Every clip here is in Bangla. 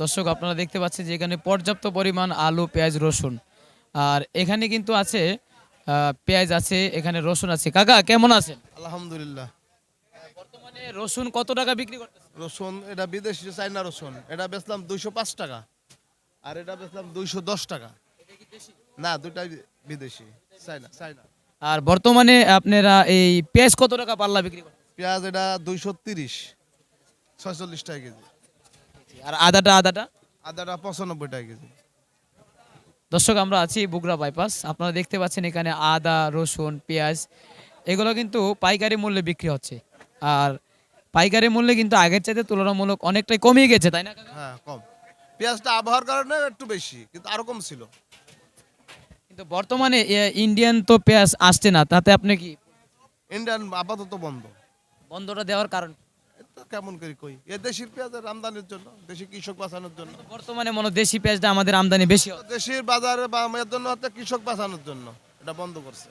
দর্শক আপনারা দেখতে পাচ্ছেন যে এখানে পর্যাপ্ত পরিমাণ আলু পেঁয়াজ রসুন আর এখানে কিন্তু আছে পেঁয়াজ আছে এখানে রসুন আছে। কাকা কেমন আছেন? আলহামদুলিল্লাহ। বর্তমানে রসুন কত টাকা বিক্রি করতেছে? রসুন এটা বিদেশি চাইনা রসুন, এটা বেচলাম 205 টাকা, আর এটা বেচলাম 210 টাকা। না, দুটাই বিদেশি, চাইনা চাইনা। আর বর্তমানে আপনারা এই পেঁয়াজ কত টাকা পাল্লা বিক্রি করতেছে? পেঁয়াজ এটা 230, 46 টাকা কেজি। আর আদাটা আদাটা 95 টাকা কেজি। দর্শক আমরা আছি বগুড়া বাইপাস। আপনারা দেখতে পাচ্ছেন এখানে আদা রসুন পেঁয়াজ এগুলো কিন্তু পাইকারি মূল্যে বিক্রি হচ্ছে। আর পাইকারি মূল্যে কিন্তু আগের চাইতে তুলনামূলক অনেকটাই কমিয়ে গেছে, তাই না কাকা? হ্যাঁ, কম। পেঁয়াজটা আবহাওয়ার কারণে একটু বেশি, কিন্তু আরো কম ছিল। কিন্তু বর্তমানে ইন্ডিয়ান তো পেঁয়াজ আসছে না, তাতে আপনি কি ইন্ডিয়ান আপাতত বন্ধ। বন্ধটা দেওয়ার কারণ? এটা কেমন করে কই, এ দেশের পেঁয়াজের আমদানির জন্য, দেশি কৃষক বাঁচানোর জন্য। বর্তমানে মনে হয় দেশি পেঁয়াজটা আমাদের আমদানি বেশি হয়। দেশের বাজারে বা এর জন্য হচ্ছে কৃষক বাঁচানোর জন্য এটা বন্ধ করছে।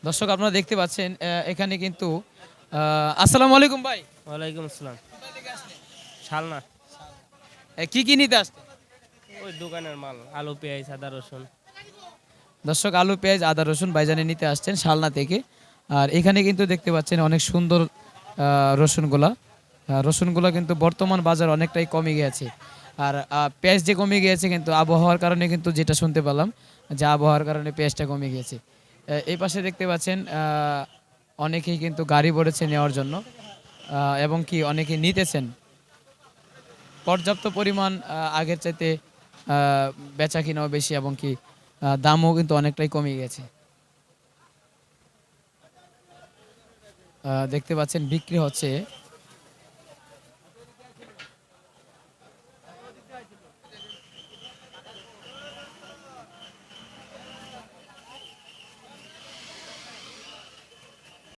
দর্শক আপনারা দেখতে পাচ্ছেন এখানে কিন্তু আসসালামু আলাইকুম ভাই। ওয়ালাইকুম আসসালাম। শালনা। কি কি নিতে আসছে? ওই দোকানের মাল, আলু পেঁয়াজ আদা রসুন। দর্শক আলু পেঁয়াজ আদা রসুন ভাইজানে নিতে আসছেন শালনা থেকে। আর এখানে কিন্তু দেখতে পাচ্ছেন অনেক সুন্দর রসুনগুলা। রসুনগুলা কিন্তু বর্তমান বাজার অনেকটাই কমে গিয়েছে। আর পেঁয়াজ যে কমে গিয়েছে কিন্তু আবহাওয়ার কারণে, কিন্তু যেটা শুনতে পেলাম যে আবহাওয়ার কারণে পেঁয়াজটা কমে গিয়েছে। এই পাশে দেখতে পাচ্ছেন অনেকেই কিন্তু গাড়ি ভরেছে নেওয়ার জন্য এবং কি অনেকে নিতেছেন। পর্যাপ্ত পরিমাণ আগের চাইতে বেচা কিনাও বেশি এবং কি দামও কিন্তু অনেকটাই কমে গেছে। দেখতে পাচ্ছেন বিক্রি হচ্ছে